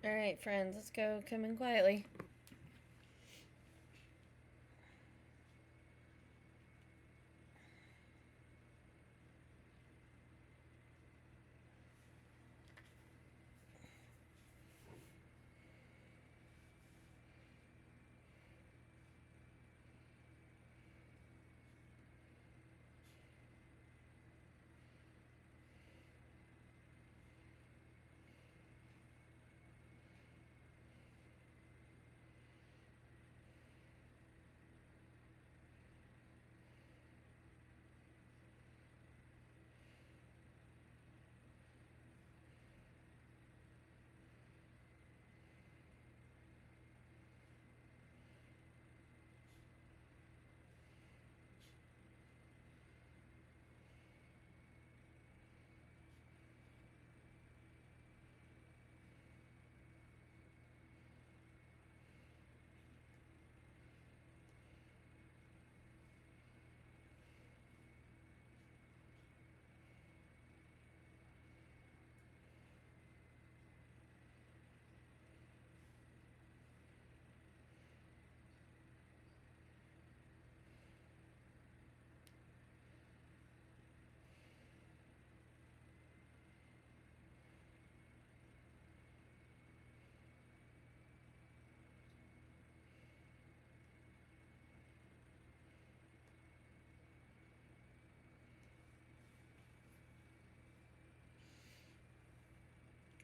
Alright, friends, let's go. Come in quietly.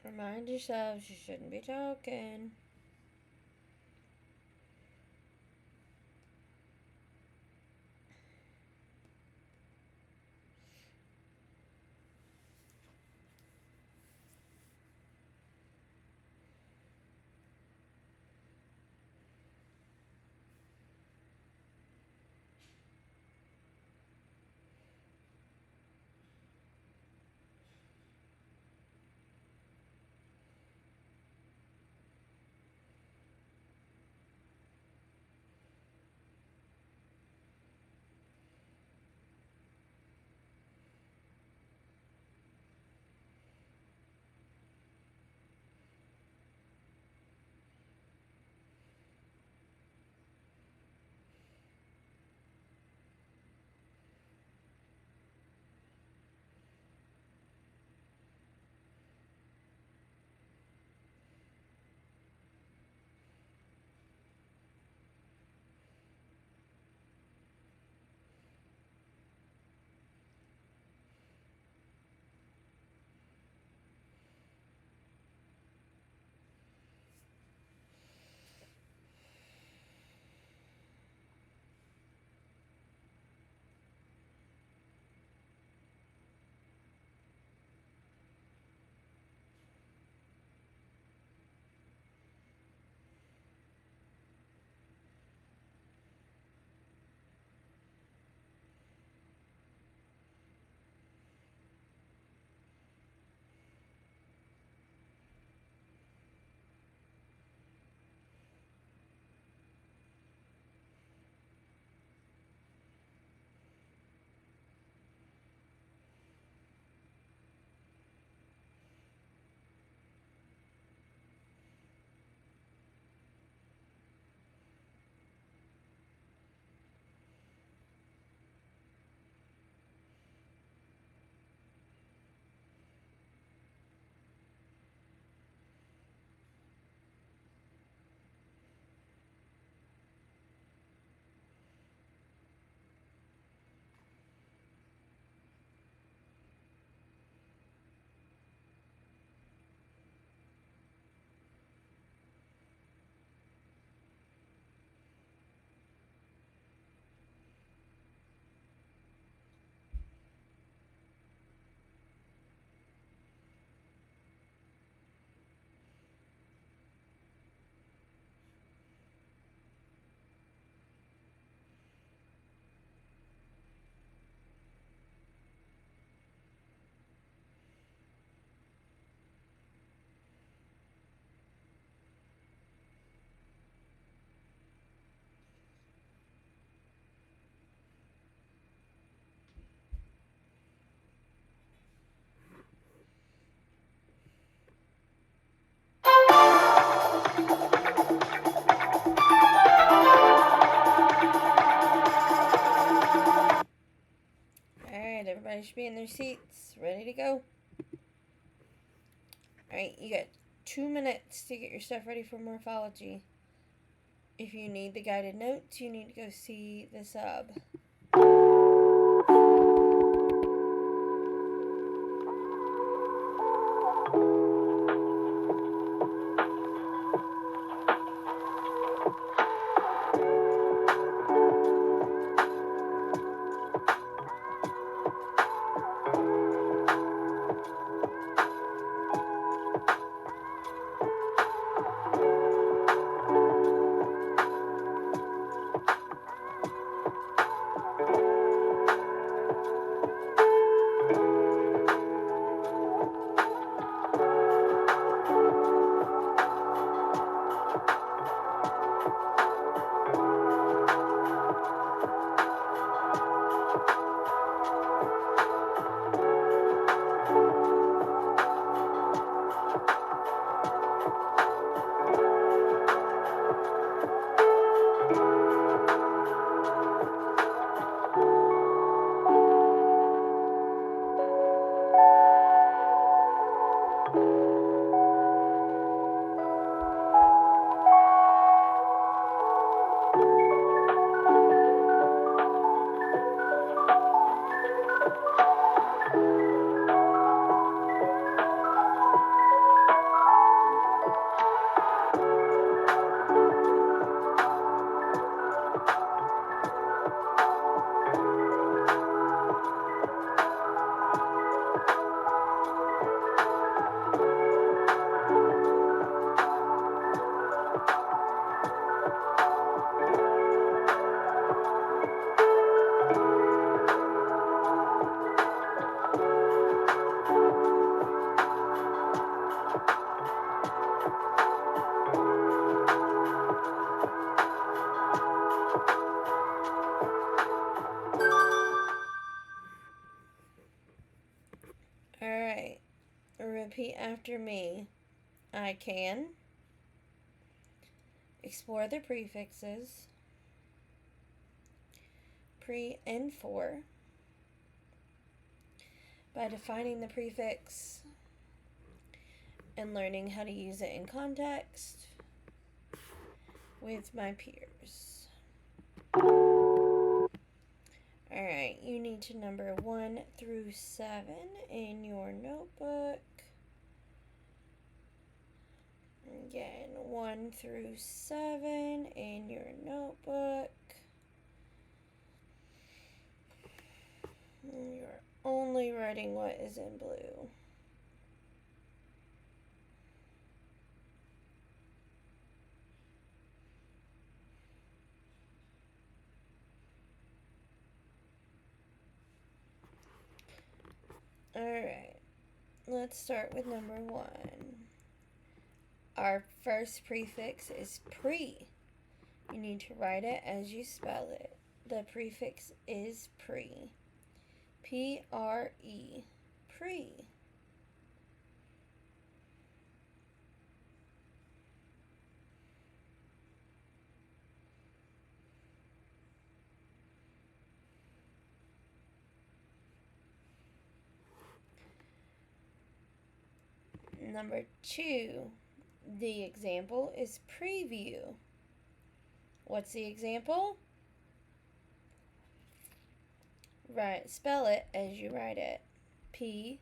Remind yourselves you shouldn't be talking. should be in their seats, ready to go. Alright, you got 2 minutes to get your stuff ready for morphology. If you need the guided notes, you need to go see the sub. Alright, repeat after me. I can explore the prefixes pre and for by defining the prefix and learning how to use it in context with my peers. Alright, you need to number 1 through 7 in your notebook. Again, 1 through 7 in your notebook. You're only writing what is in blue. Alright, let's start with number 1. Our first prefix is pre. You need to write it as you spell it. The prefix is pre. P-R-E. Pre. Number 2. The example is preview. What's the example? Right, spell it as you write it. P-R-E-V-I-E-W.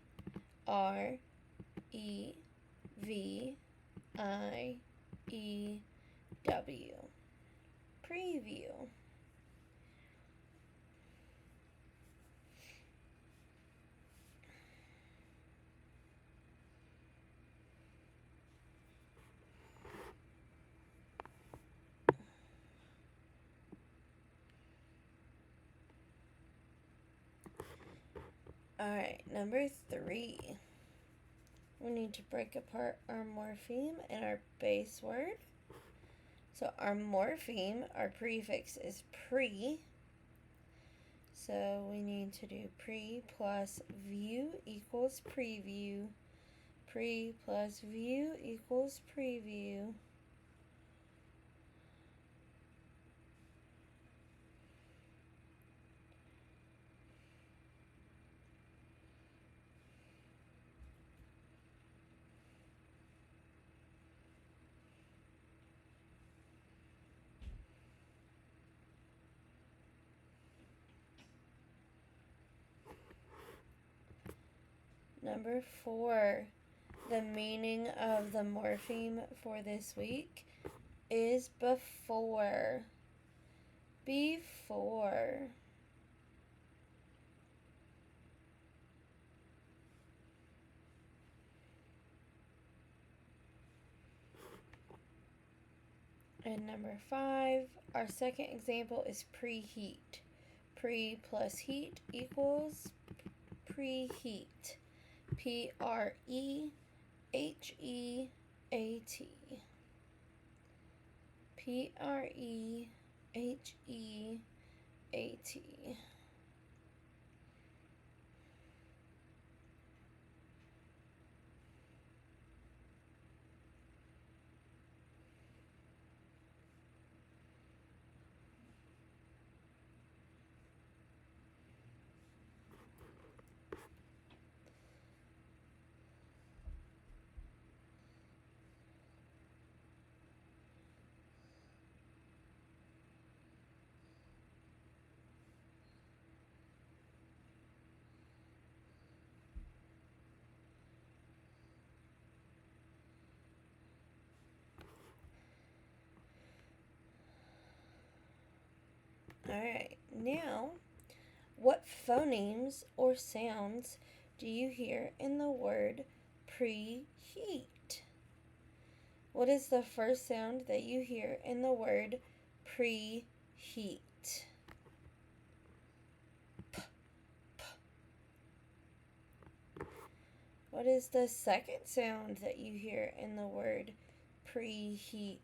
Preview. Alright, number 3. We need to break apart our morpheme and our base word. So our morpheme, our prefix is pre. So we need to do pre plus view equals preview. Pre plus view equals preview. Number 4. The meaning of the morpheme for this week is before. Before. And number 5, our second example is preheat. Pre plus heat equals preheat. P-R-E-H-E-A-T. P-R-E-H-E-A-T. Alright, now, what phonemes or sounds do you hear in the word preheat? What is the first sound that you hear in the word preheat? P, p. What is the second sound that you hear in the word preheat?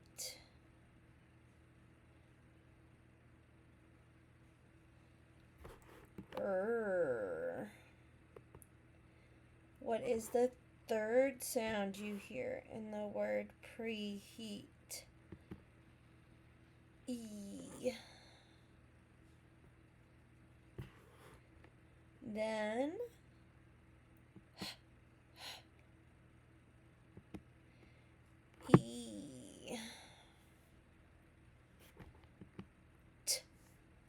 What is the third sound you hear in the word preheat? E. Then E. T,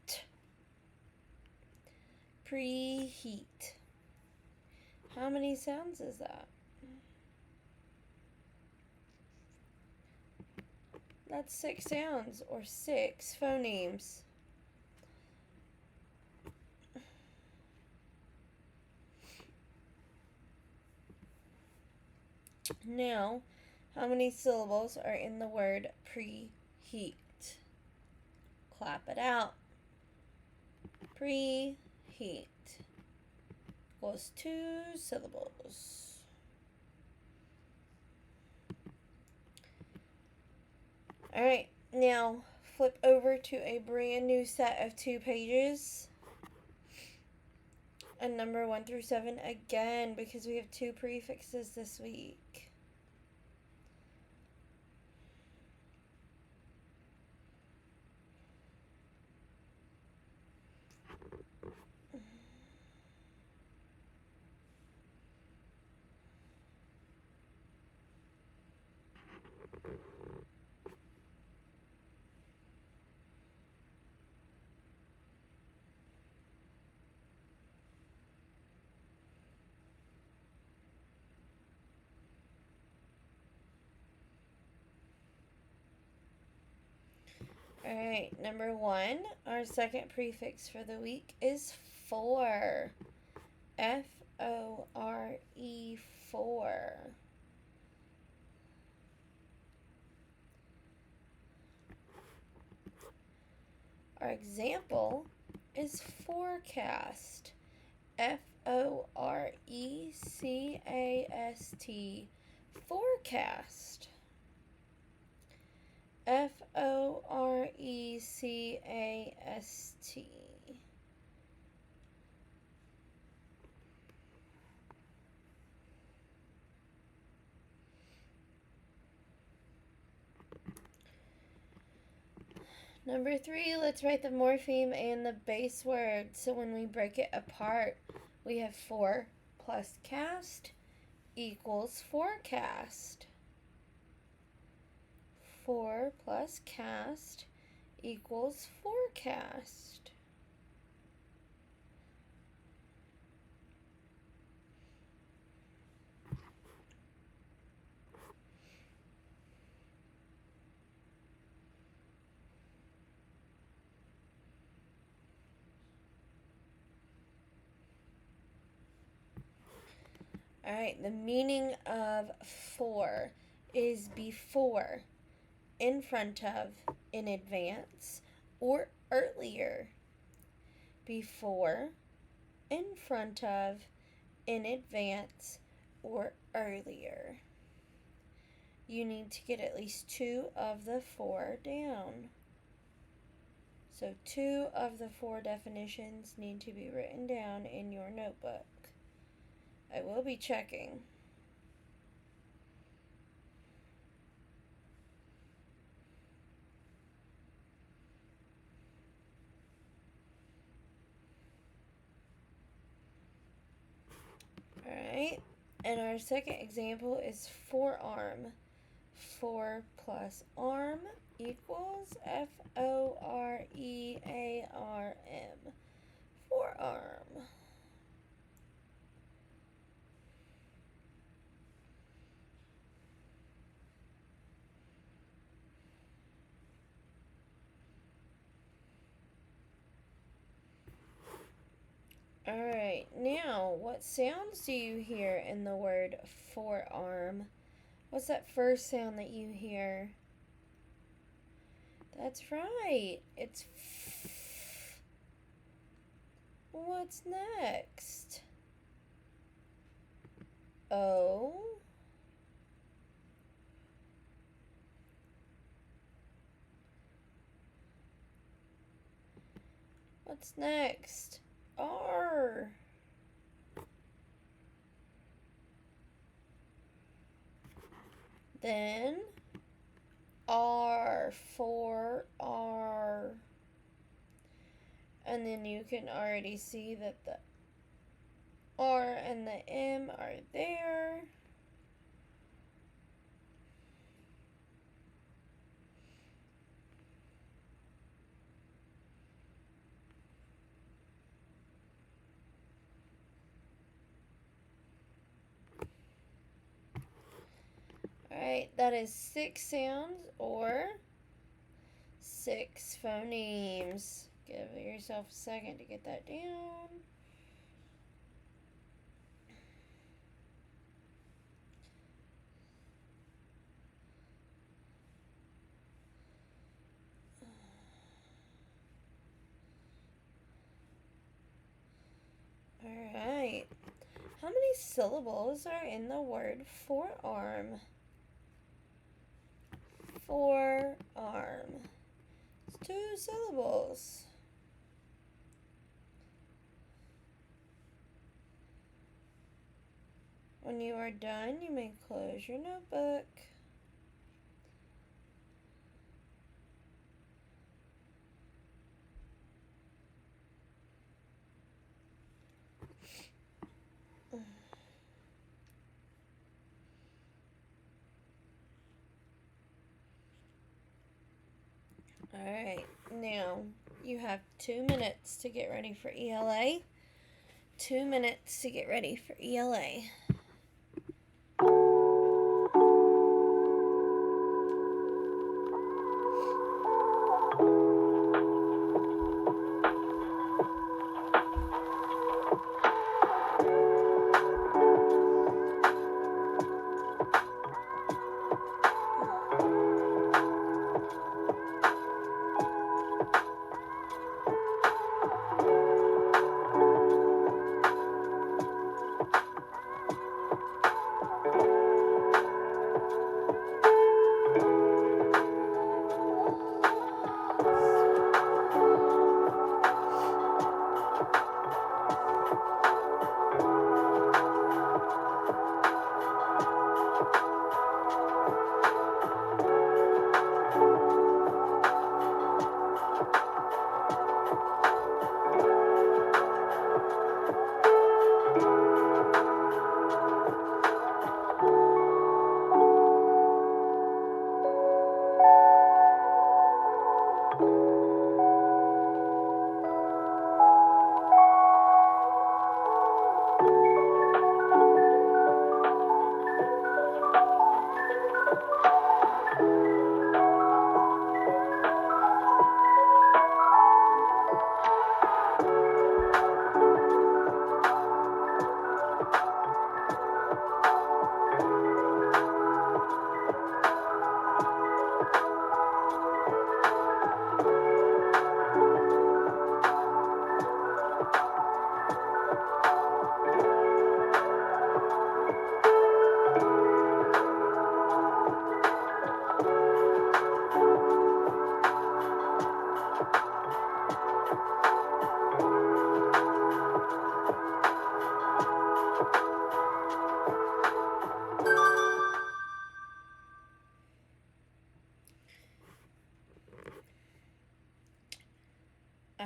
t. Preheat. How many sounds is that? That's 6 sounds, or 6 phonemes. Now, how many syllables are in the word preheat? Clap it out. Preheat equals 2 syllables. Alright, now flip over to a brand new set of 2 pages. And number 1 through 7 again, because we have 2 prefixes this week. Alright, number 1, our second prefix for the week is for. F-O-R-E, for. Our example is forecast. F-O-R-E-C-A-S-T, forecast. F-O-R-E-C-A-S-T. Number 3, let's write the morpheme and the base word. So when we break it apart, we have for plus cast equals forecast. For plus cast equals forecast. Alright, the meaning of for is before, in front of, in advance, or earlier. Before, in front of, in advance, or earlier. You need to get at least 2 of the 4 down. So 2 of the 4 definitions need to be written down in your notebook. I will be checking. Alright, and our second example is forearm. 4 plus arm equals F-O-R-E-A-R-M. Forearm. Alright, now what sounds do you hear in the word forearm? What's that first sound that you hear? That's right. It's f. What's next? O. What's next? R. Then R for R. And then you can already see that the R and the M are there. Alright, that is 6 sounds or 6 phonemes. Give yourself a second to get that down. Alright. How many syllables are in the word forearm? Forearm. It's 2 syllables. When you are done, you may close your notebook. Alright, now you have 2 minutes to get ready for ELA. 2 minutes to get ready for ELA.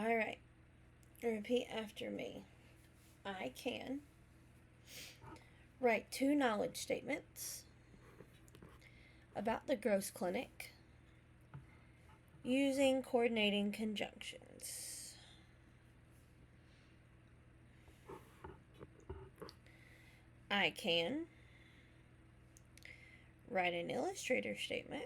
Alright, repeat after me. I can write 2 knowledge statements about the Gross Clinic using coordinating conjunctions. I can write an illustrator statement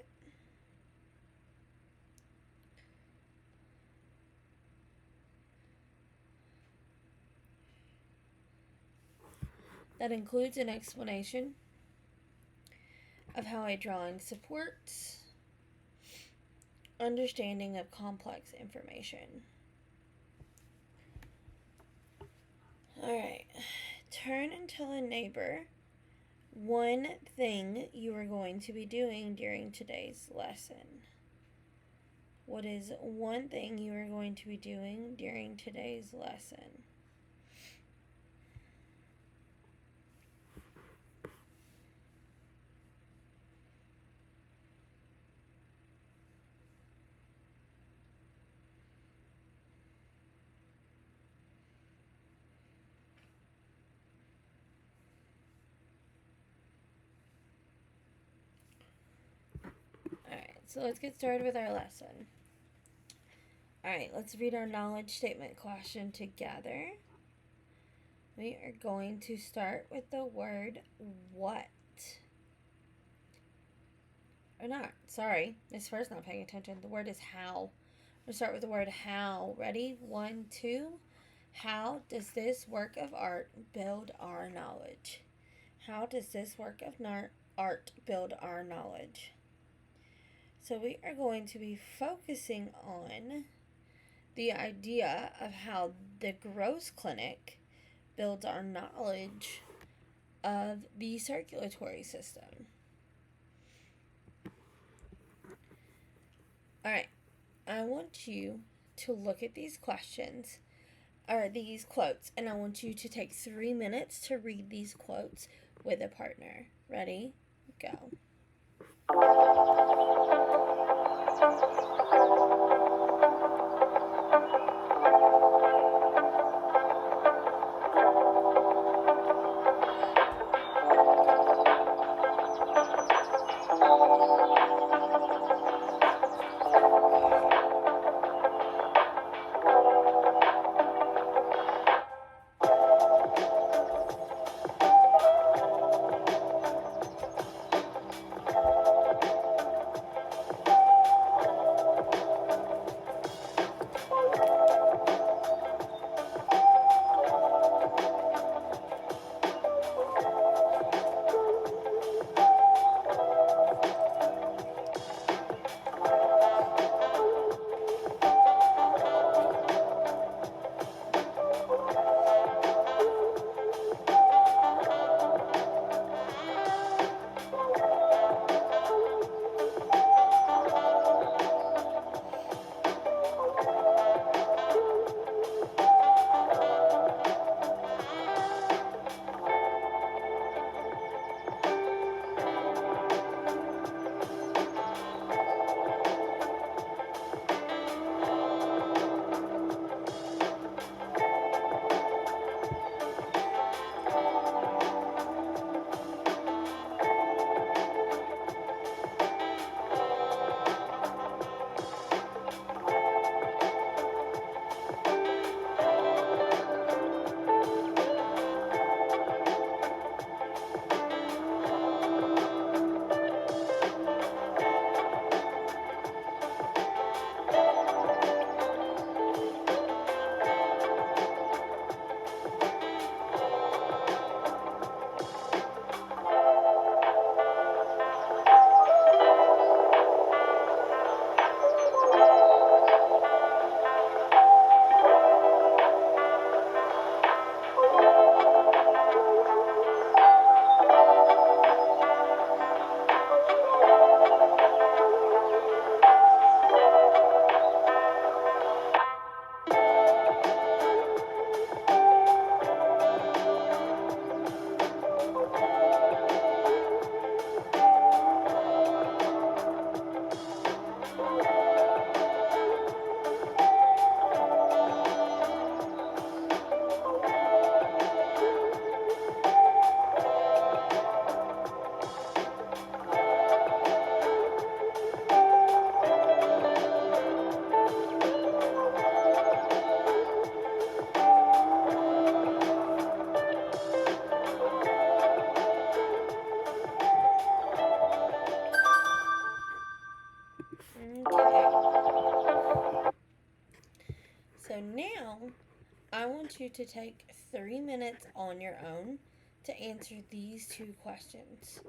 that includes an explanation of how a drawing supports understanding of complex information. Alright, turn and tell a neighbor one thing you are going to be doing during today's lesson. What is one thing you are going to be doing during today's lesson? Alright, so let's get started with our lesson. Alright, let's read our knowledge statement question together. We are going to start with the word what. Or not, sorry, Miss Fur's not paying attention. The word is how. We'll start with the word how. Ready? 1, 2. How does this work of art build our knowledge? How does this work of art build our knowledge? So we are going to be focusing on the idea of how the Gross Clinic builds our knowledge of the circulatory system. Alright, I want you to look at these questions, or these quotes, and I want you to take 3 minutes to read these quotes with a partner. Ready? Go. want you to take 3 minutes on your own to answer these two questions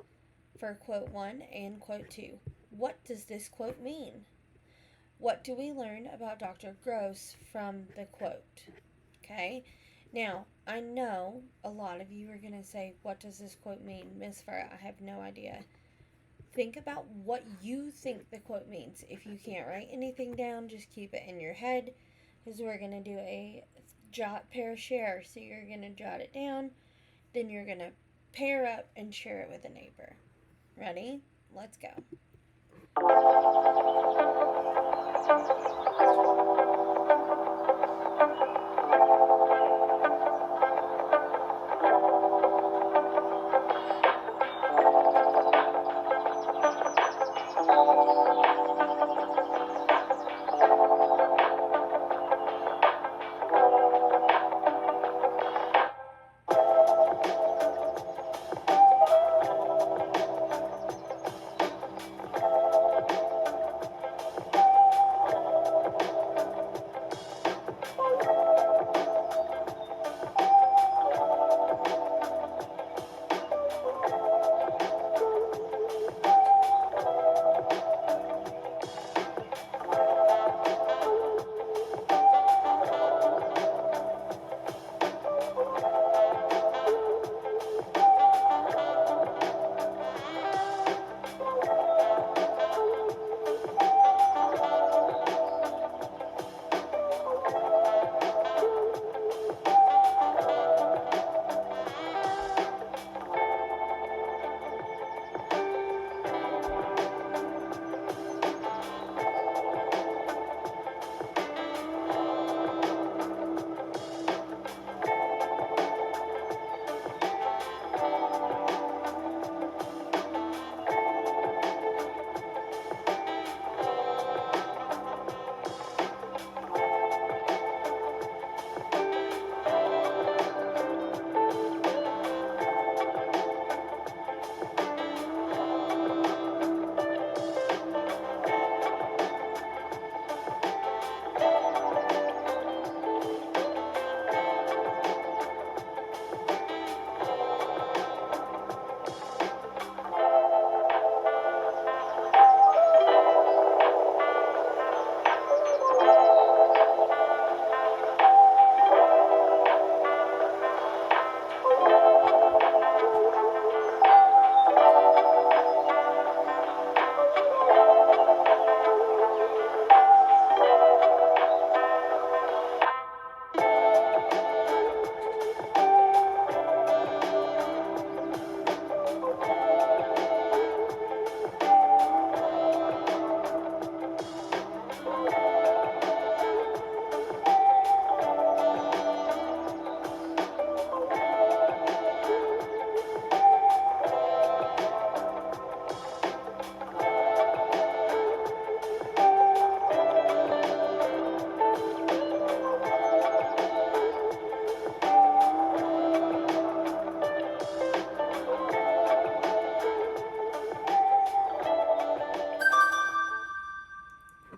for quote 1 and quote 2. What does this quote mean? What do we learn about Dr. Gross from the quote? Okay? Now, I know a lot of you are going to say, what does this quote mean? Miss Farah, I have no idea. Think about what you think the quote means. If you can't write anything down, just keep it in your head, because we're going to do a jot, pair, share. So you're going to jot it down, then you're going to pair up and share it with a neighbor. Ready? Let's go.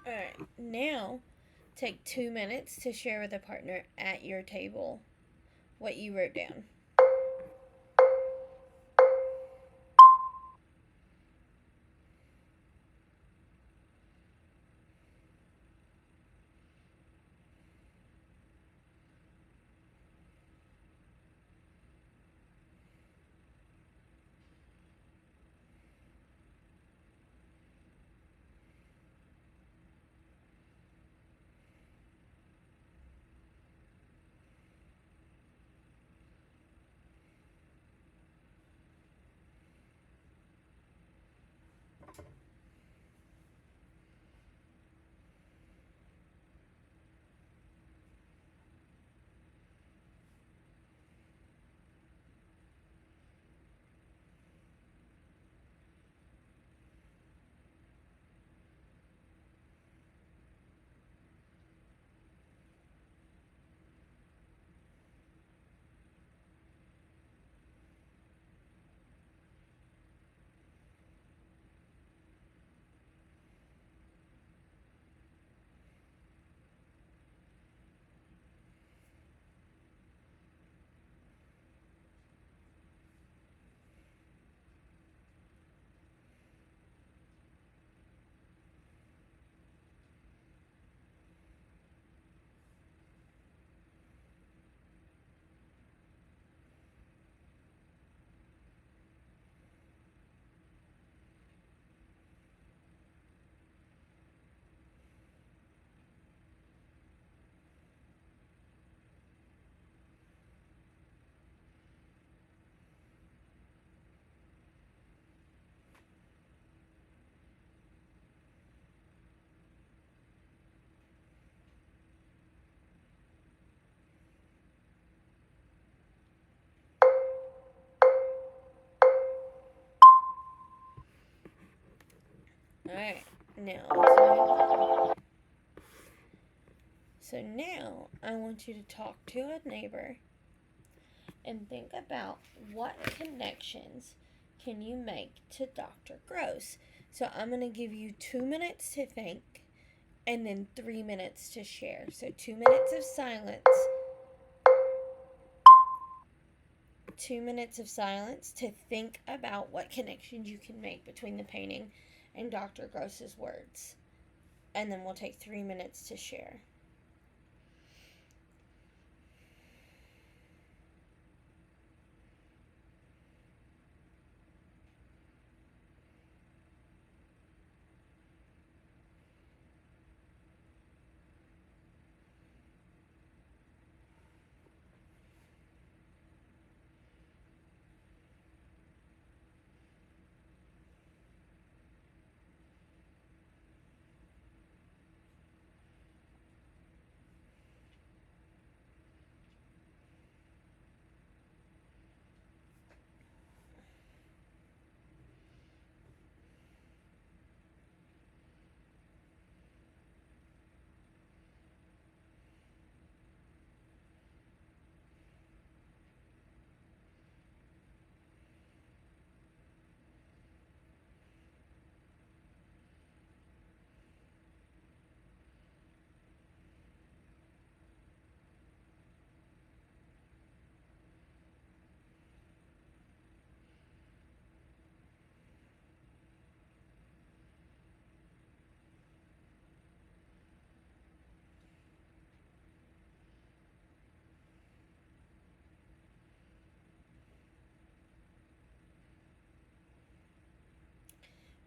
Alright, now take 2 minutes to share with a partner at your table what you wrote down. Alright, now let's move on. So now I want you to talk to a neighbor and think about what connections can you make to Dr. Gross. So I'm going to give you 2 minutes to think and then 3 minutes to share. So 2 minutes of silence. 2 minutes of silence to think about what connections you can make between the painting and Dr. Gross's words. And then we'll take 3 minutes to share.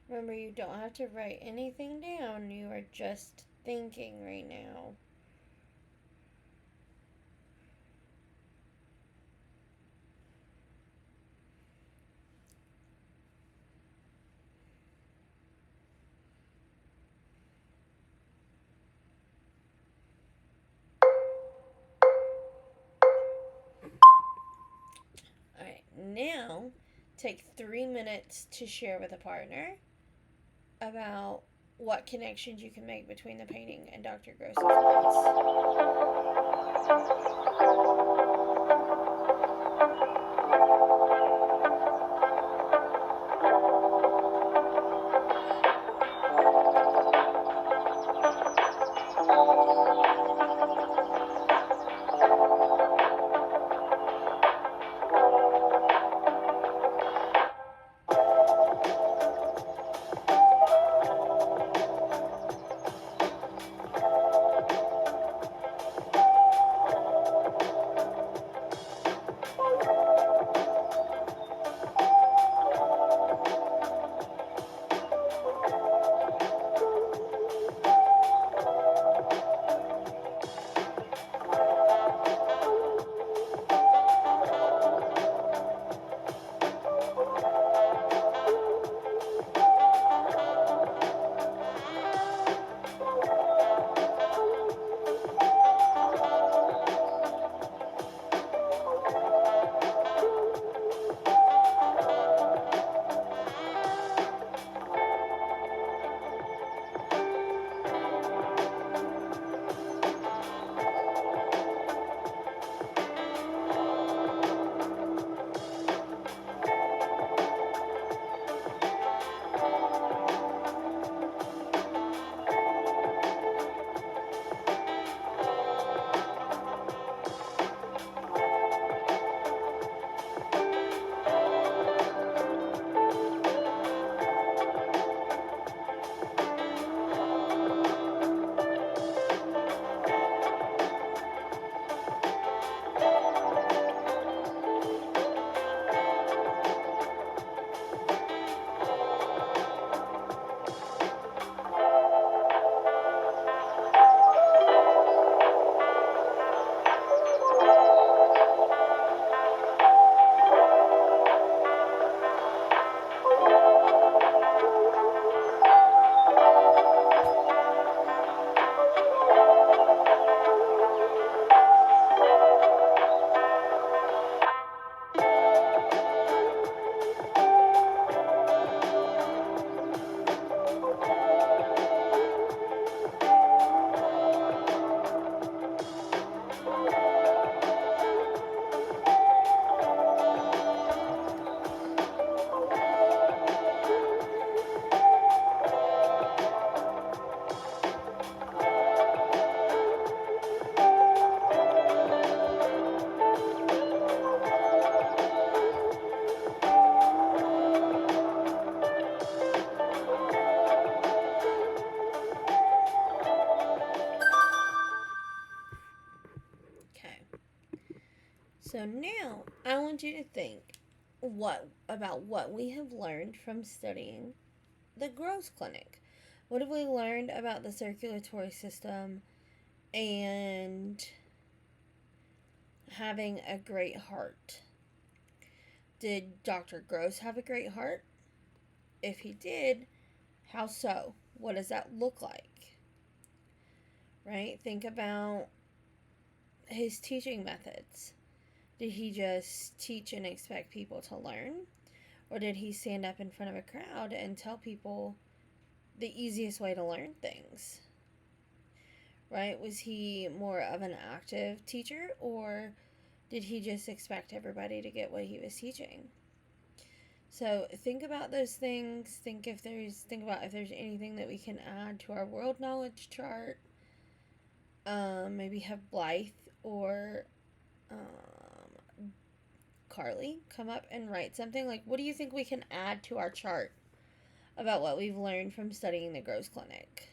Remember, you don't have to write anything down. You are just thinking right now. Alright, now take 3 minutes to share with a partner about what connections you can make between the painting and Dr. Gross's So now I want you to think about what we have learned from studying the growth clinic. What have we learned about the circulatory system and having a great heart? Did Dr. Gross have a great heart? If he did, how so? What does that look like? Right? Think about his teaching methods. Did he just teach and expect people to learn? Or did he stand up in front of a crowd and tell people the easiest way to learn things? Right? Was he more of an active teacher, or did he just expect everybody to get what he was teaching? So think about those things. Think about if there's anything that we can add to our world knowledge chart. Maybe have Blythe or Carly come up and write something. Like, what do you think we can add to our chart about what we've learned from studying the Gross Clinic?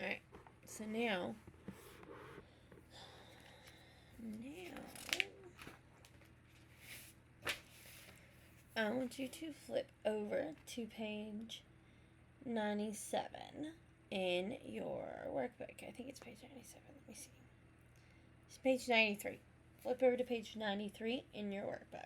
Alright, so now I want you to flip over to page 97 in your workbook. I think it's page 97. Let me see. It's page 93. Flip over to page 93 in your workbook.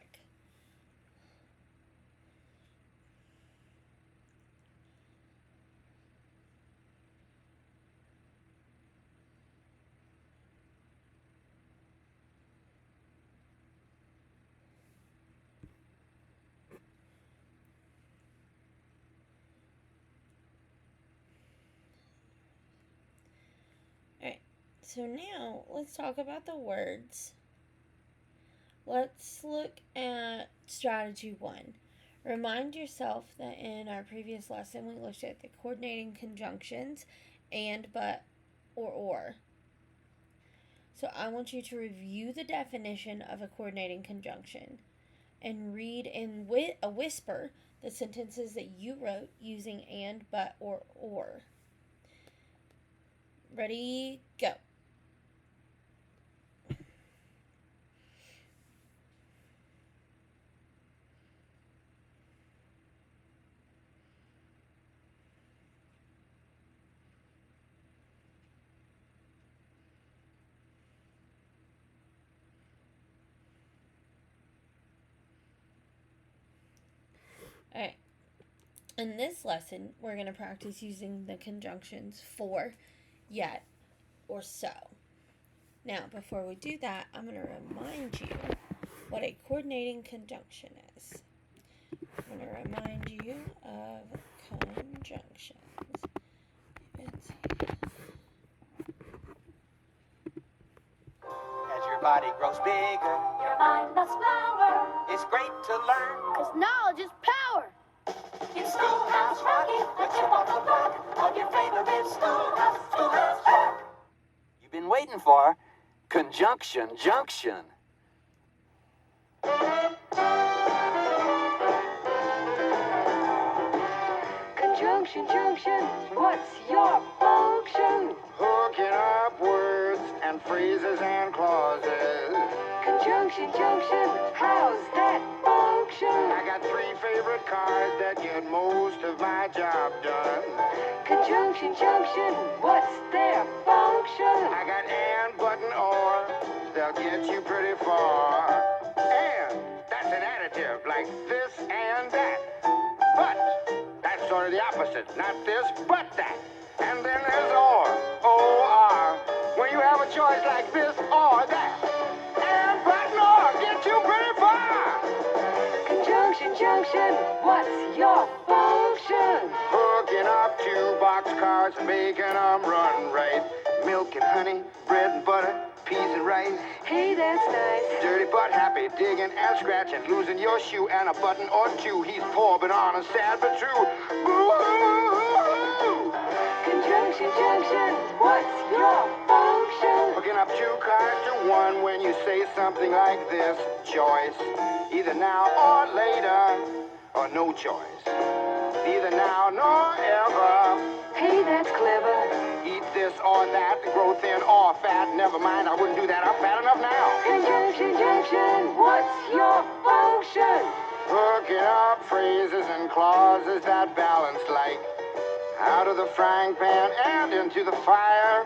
Alright, so now let's talk about the words. Let's look at strategy 1. Remind yourself that in our previous lesson we looked at the coordinating conjunctions and, but, or. So I want you to review the definition of a coordinating conjunction and read in a whisper the sentences that you wrote using and, but, or. Ready, go. Alright, in this lesson, we're going to practice using the conjunctions for, yet, or so. Now, before we do that, I'm going to remind you what a coordinating conjunction is. I'm going to remind you of conjunctions. As your body grows bigger, your mind must flower. It's great to learn, 'Cause knowledge is power. In Schoolhouse Rocky, the chip on the block of your favorite Schoolhouse Rock. You've been waiting for Conjunction Junction. Conjunction junction, what's your function? Hooking up words and phrases and clauses. Conjunction junction, how's that function? I got 3 favorite cars that get most of my job done. Conjunction junction, what's their function? I got and, but, and or. They'll get you pretty far. And, that's an additive, like this and that. But, that's sort of the opposite. Not this, but that. And then there's or. O-R. When you have a choice like this or that. And button or get you pretty far. Conjunction, junction, what's your function? Hooking up two boxcars and making them run right. Milk and honey, bread and butter, peas and rice. Hey, that's nice. Dirty but happy, digging and scratching, losing your shoe and a button or two. He's poor but honest, sad but true. Boo-hoo! Conjunction, junction, what's your function? Hooking up two cars to one when you say something like this. Choice, either now or later, or no choice. Neither now nor ever. Hey, that's clever. Eat this or that, grow thin or fat. Never mind, I wouldn't do that. I'm fat enough now. Conjunction, junction, what's your function? Hooking up phrases and clauses that balance like out of the frying pan and into the fire.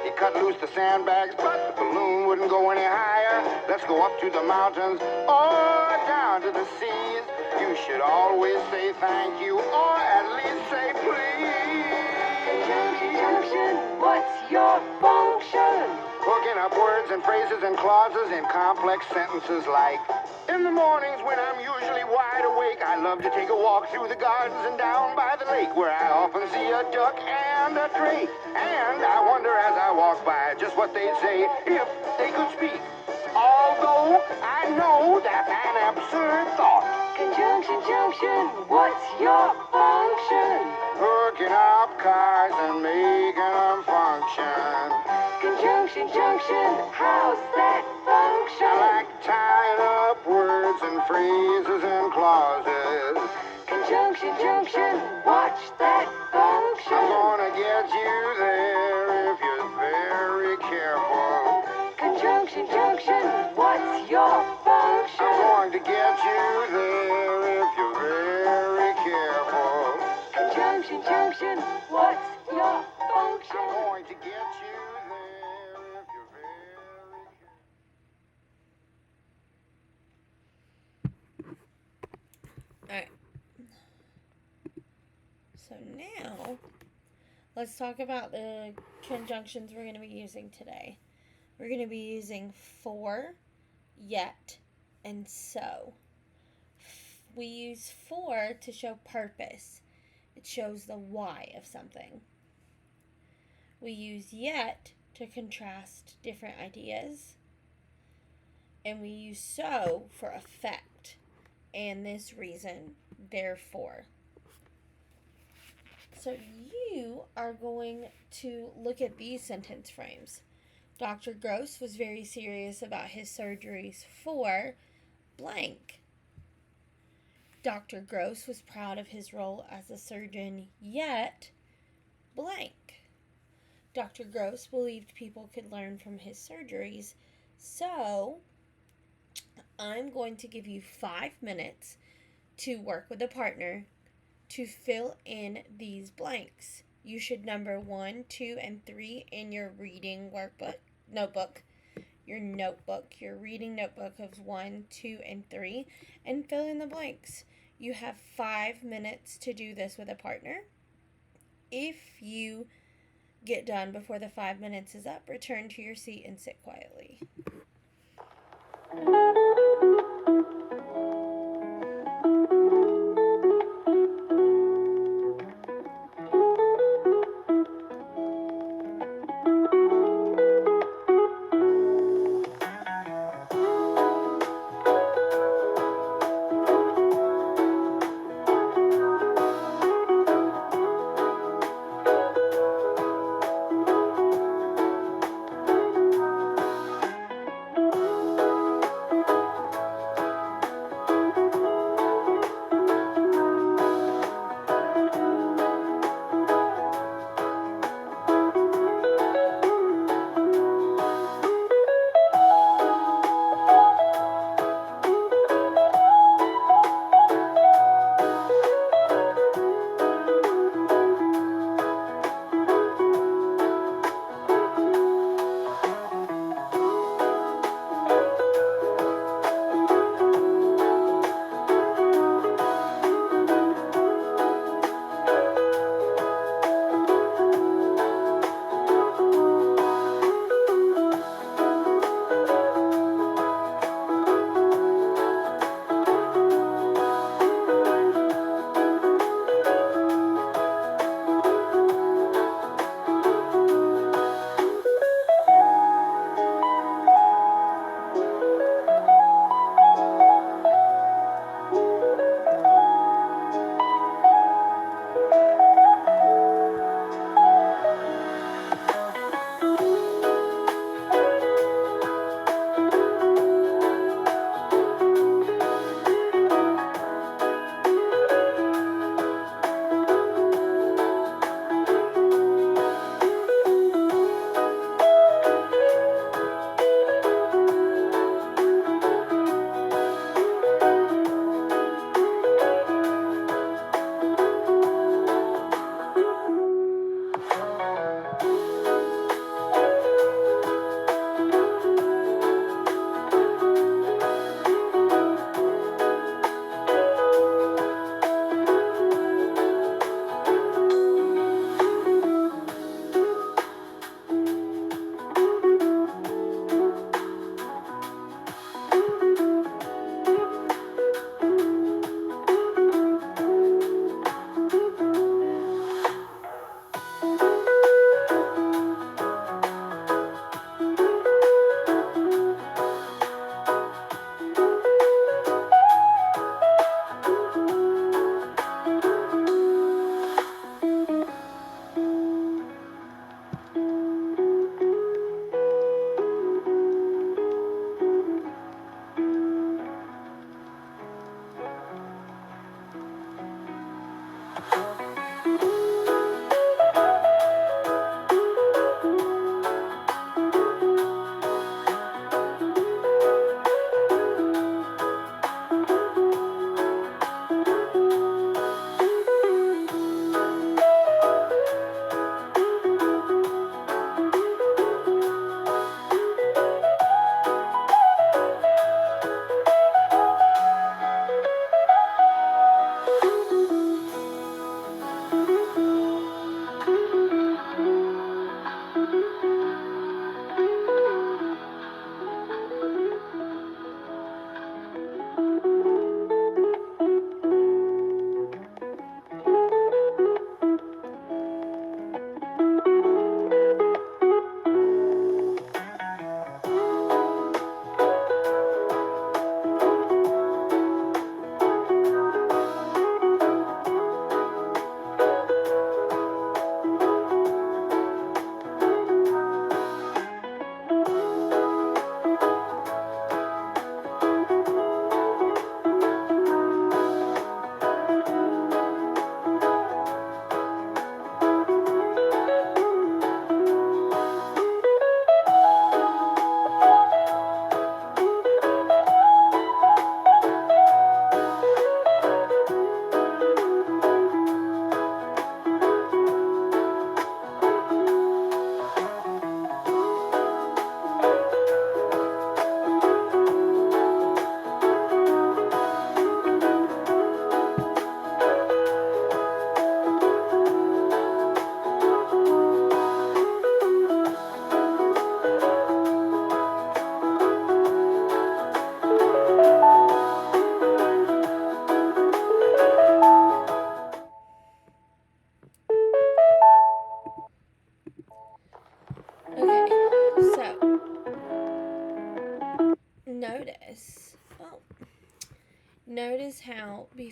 He cut loose the sandbags, but the balloon wouldn't go any higher. Let's go up to the mountains or down to the seas. You should always say thank you or at least say please. Conjunction, junction, what's your function? Hooking up words and phrases and clauses in complex sentences like in the mornings when I'm usually wide awake, I love to take a walk through the gardens and down by the lake where I often see a duck and a drake. And I wonder as I walk by just what they'd say if they could speak. Although I know that's an absurd thought. Conjunction, junction, what's your function? Hooking up cars and making them function. Conjunction, junction, how's that function? I like tying up words and phrases and clauses. Conjunction, junction, watch that function. I'm gonna get you there if you're very careful. Conjunction, junction, what's your function? I'm going to get you there if you're very careful. Conjunction, junction, what's your function? I'm going to get you there if you're very careful. Alright. So now, let's talk about the conjunctions we're going to be using today. We're going to be using for, yet, and so. We use for to show purpose. It shows the why of something. We use yet to contrast different ideas. And we use so for effect. And this reason, therefore. So you are going to look at these sentence frames. Dr. Gross was very serious about his surgeries for blank. Dr. Gross was proud of his role as a surgeon, yet blank. Dr. Gross believed people could learn from his surgeries, so I'm going to give you 5 minutes to work with a partner to fill in these blanks. You should number 1, 2, and 3 in your reading notebook, your reading notebook of 1, 2, and 3, and fill in the blanks. You have 5 minutes to do this with a partner. If you get done before the 5 minutes is up, return to your seat and sit quietly.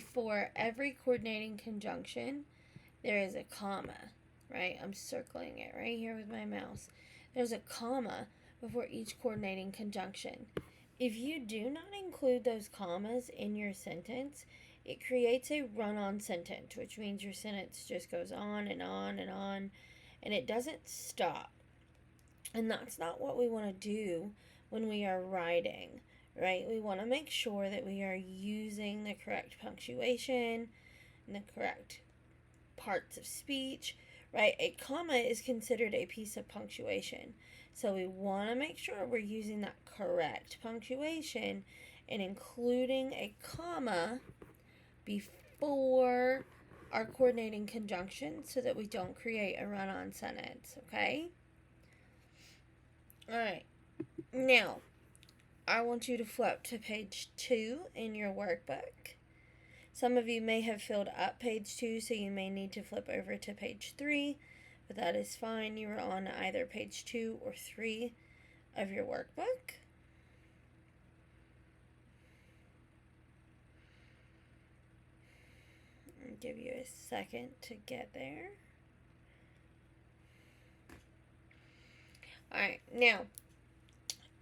before every coordinating conjunction, there is a comma, right? I'm circling it right here with my mouse. There's a comma before each coordinating conjunction. If you do not include those commas in your sentence, it creates a run-on sentence, which means your sentence just goes on and on and on, and it doesn't stop. And that's not what we want to do when we are writing, right? We want to make sure that we are using the correct punctuation and the correct parts of speech, right? A comma is considered a piece of punctuation. So we want to make sure we're using that correct punctuation and including a comma before our coordinating conjunction so that we don't create a run-on sentence, okay? All right. Now, I want you to flip to page 2 in your workbook. Some of you may have filled up page 2, so you may need to flip over to page 3, but that is fine. You are on either page 2 or 3 of your workbook. I'll give you a second to get there. Alright, now,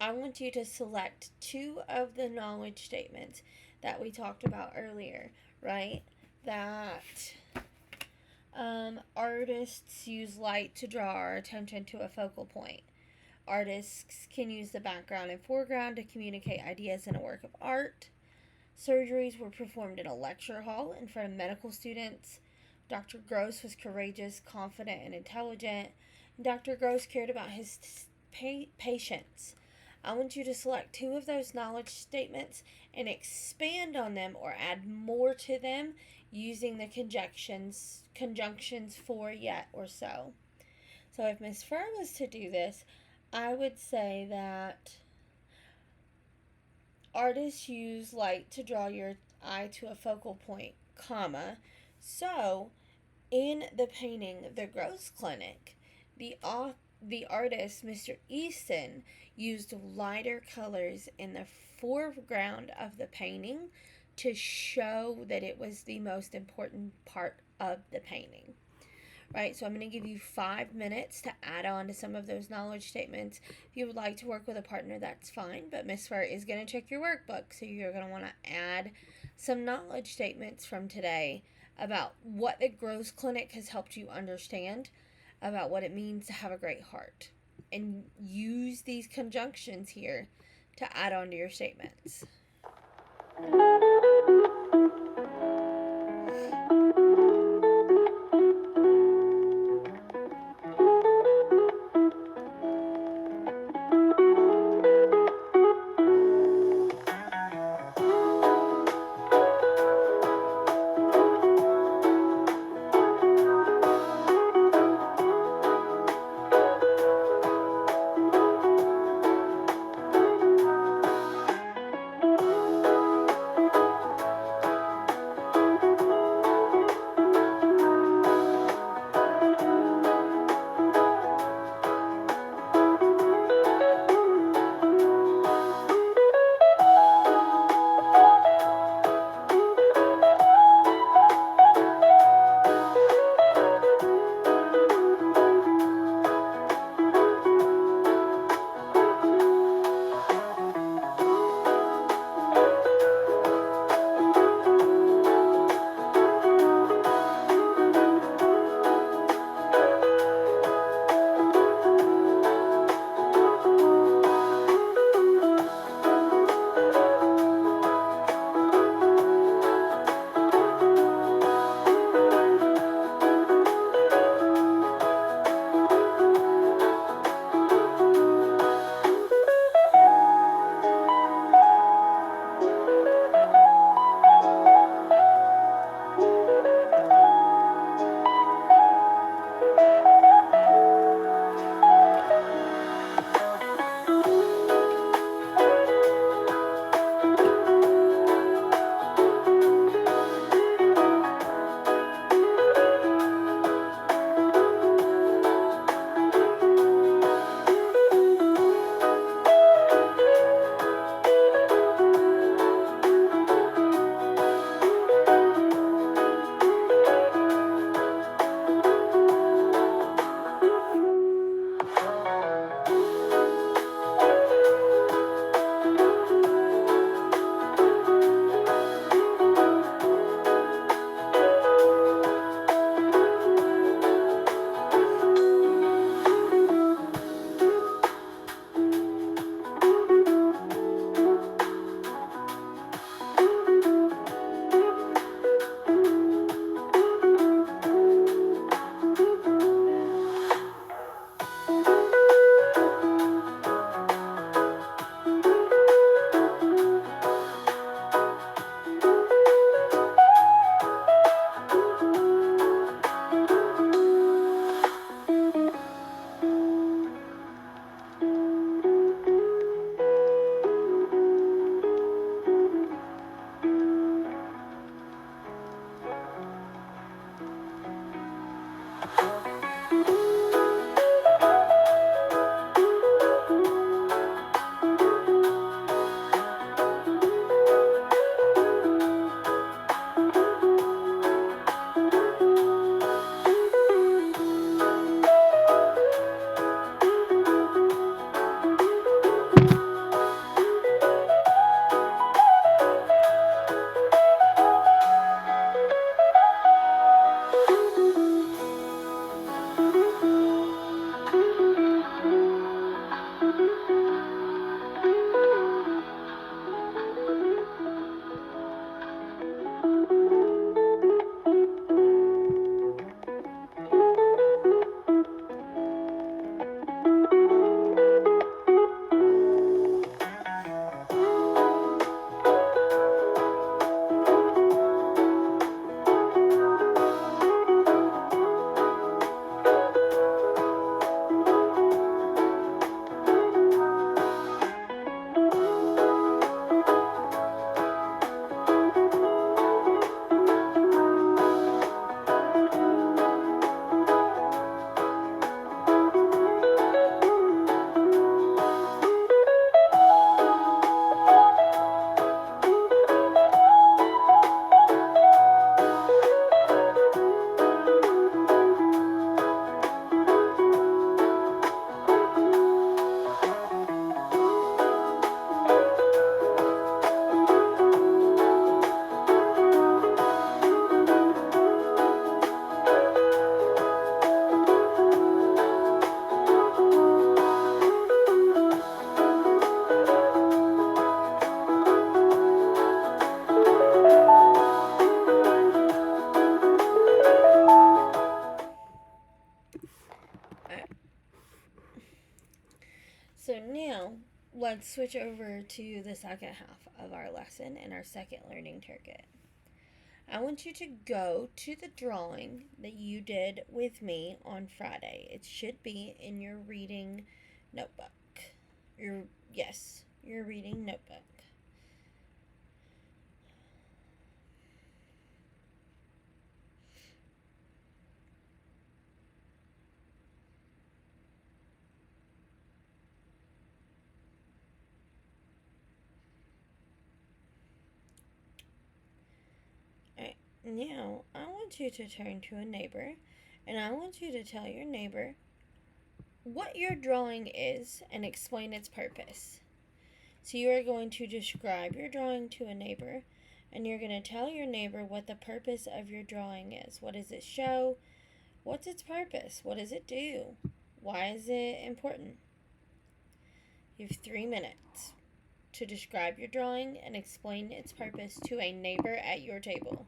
I want you to select 2 of the knowledge statements that we talked about earlier, right? That artists use light to draw our attention to a focal point. Artists can use the background and foreground to communicate ideas in a work of art. Surgeries were performed in a lecture hall in front of medical students. Dr. Gross was courageous, confident, and intelligent. Dr. Gross cared about his patients. I want you to select 2 of those knowledge statements and expand on them or add more to them using the conjunctions for, yet, or so. So if Miss Fur was to do this, I would say that artists use light to draw your eye to a focal point, comma. So, in the painting The Gross Clinic, the artist, Mr. Easton, used lighter colors in the foreground of the painting to show that it was the most important part of the painting. Right, so I'm going to give you 5 minutes to add on to some of those knowledge statements. If you would like to work with a partner, that's fine, but Miss Fur is going to check your workbook, so you're going to want to add some knowledge statements from today about what the Gross Clinic has helped you understand about what it means to have a great heart, and use these conjunctions here to add on to your statements. let's switch over to the second half of our lesson and our second learning target. I want you to go to the drawing that you did with me on Friday. It should be in your reading notebook. Your reading notebook. Now, I want you to turn to a neighbor, and I want you to tell your neighbor what your drawing is and explain its purpose. So you are going to describe your drawing to a neighbor, and you're going to tell your neighbor what the purpose of your drawing is. What does it show? What's its purpose? What does it do? Why is it important? You have 3 minutes to describe your drawing and explain its purpose to a neighbor at your table.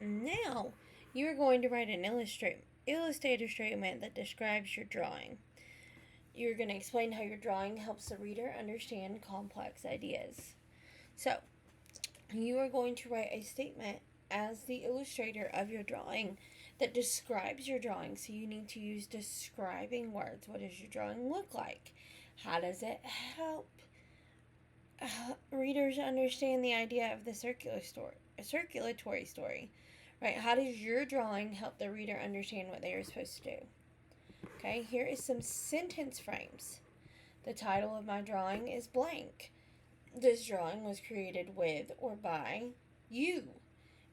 Now, you're going to write an illustrative statement that describes your drawing. You're going to explain how your drawing helps the reader understand complex ideas. So, you are going to write a statement as the illustrator of your drawing that describes your drawing. So, you need to use describing words. What does your drawing look like? How does it help readers understand the idea of the circulatory story? Right? How does your drawing help the reader understand what they are supposed to do? Okay, here is some sentence frames. The title of my drawing is blank. This drawing was created with or by you.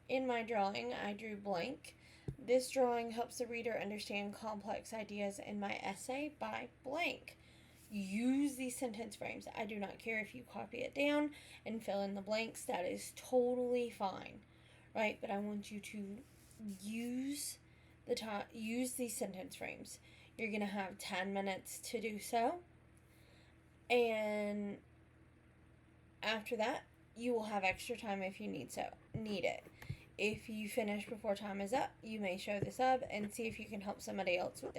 In my drawing, I drew blank. This drawing helps the reader understand complex ideas in my essay by blank. Use these sentence frames. I do not care if you copy it down and fill in the blanks. That is totally fine, right? But I want you to use these sentence frames. You're going to have 10 minutes to do so. And after that, you will have extra time if you need it. If you finish before time is up, you may show this up and see if you can help somebody else with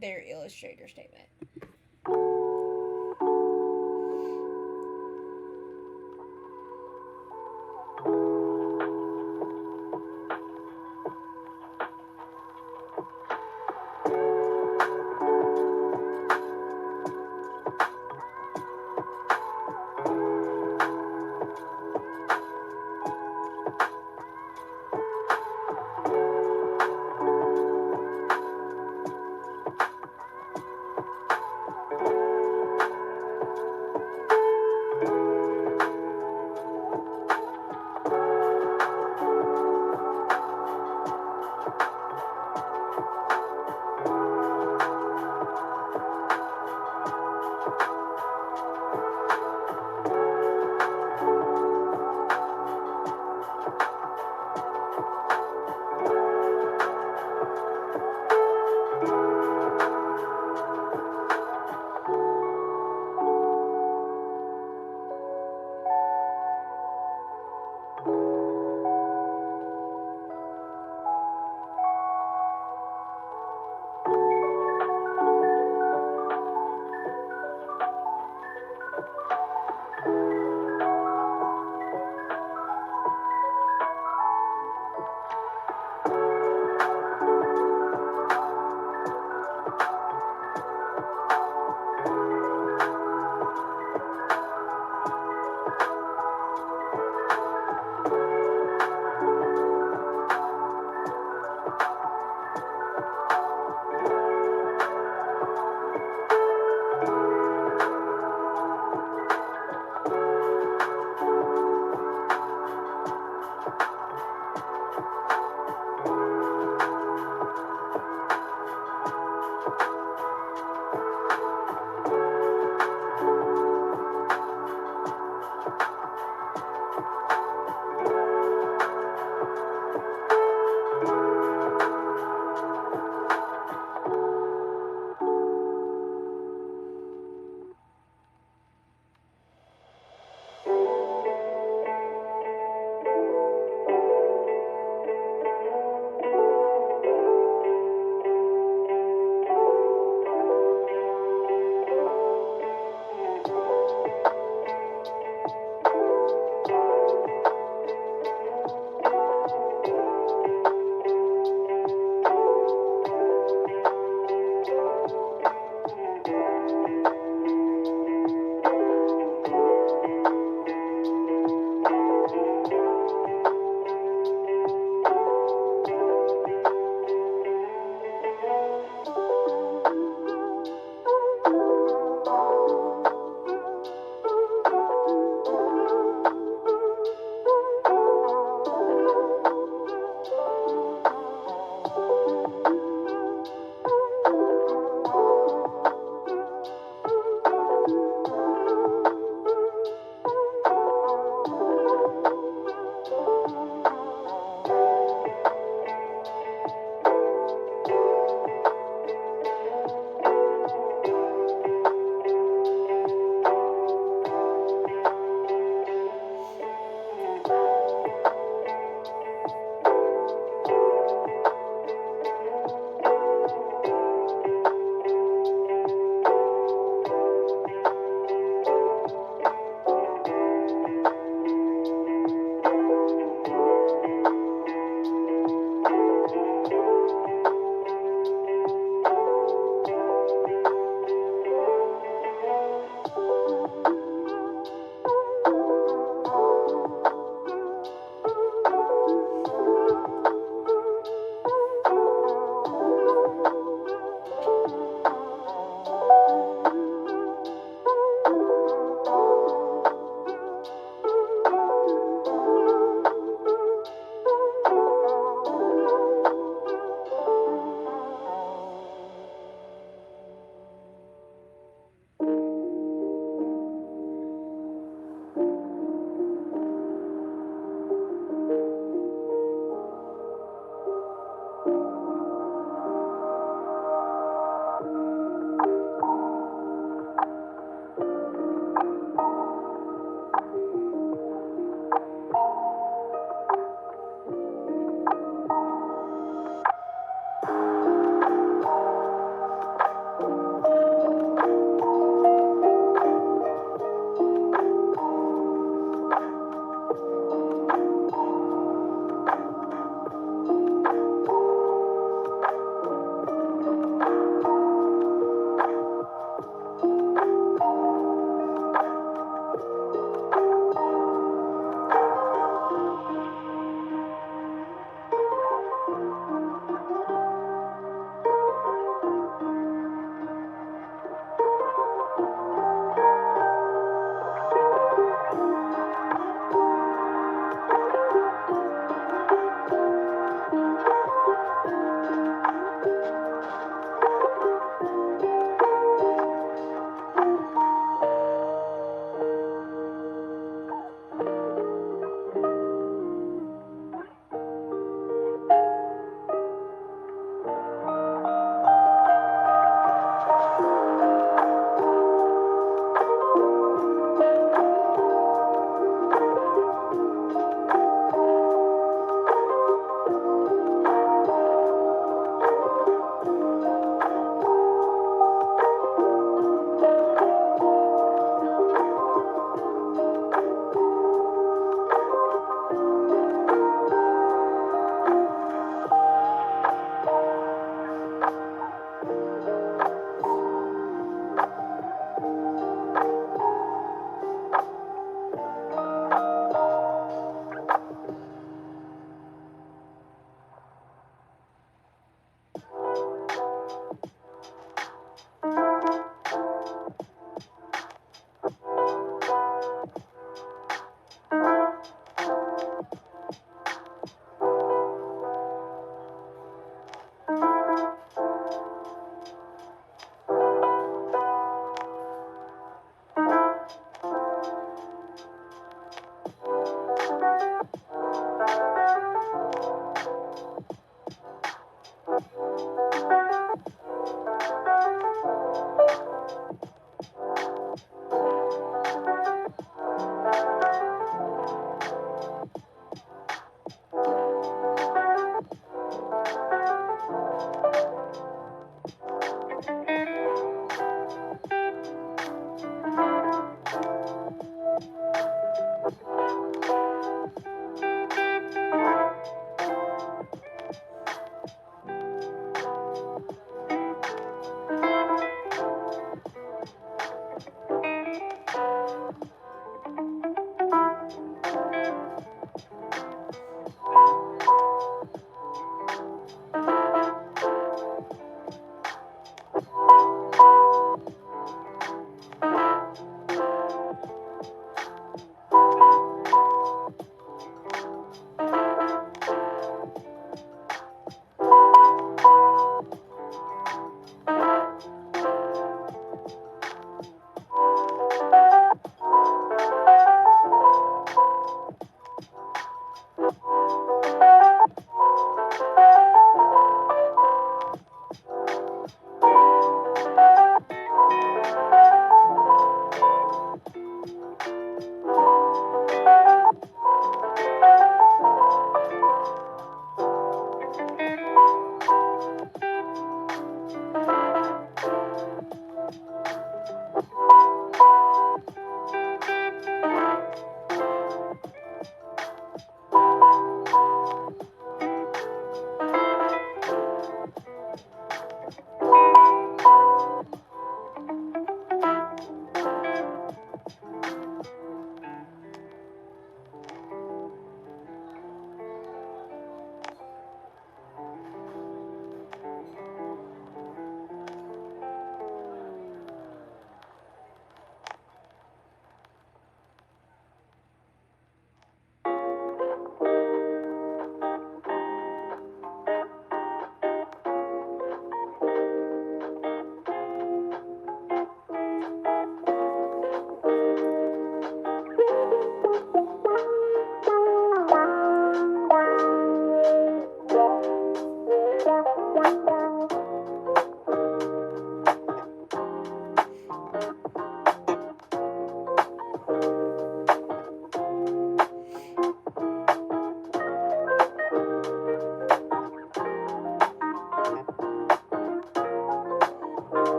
their illustrator statement.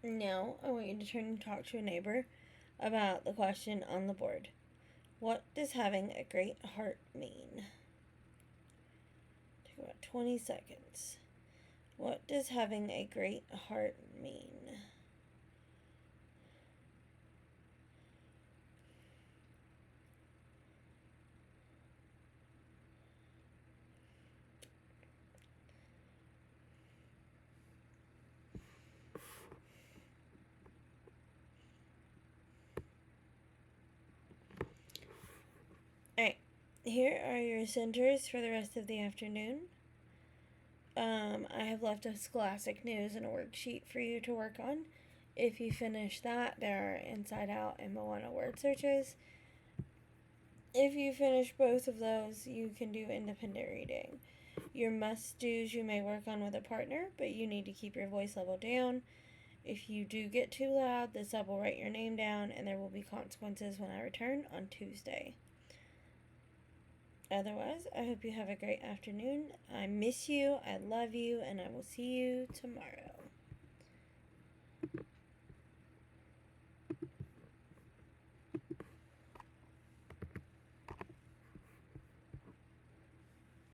Now, I want you to turn and talk to a neighbor about the question on the board. What does having a great heart mean? Take about 20 seconds. What does having a great heart mean? Alright, here are your centers for the rest of the afternoon. I have left a Scholastic News and a worksheet for you to work on. If you finish that, there are Inside Out and Moana word searches. If you finish both of those, you can do independent reading. Your must-dos you may work on with a partner, but you need to keep your voice level down. If you do get too loud, the sub will write your name down, and there will be consequences when I return on Tuesday. Otherwise, I hope you have a great afternoon. I miss you, I love you, and I will see you tomorrow.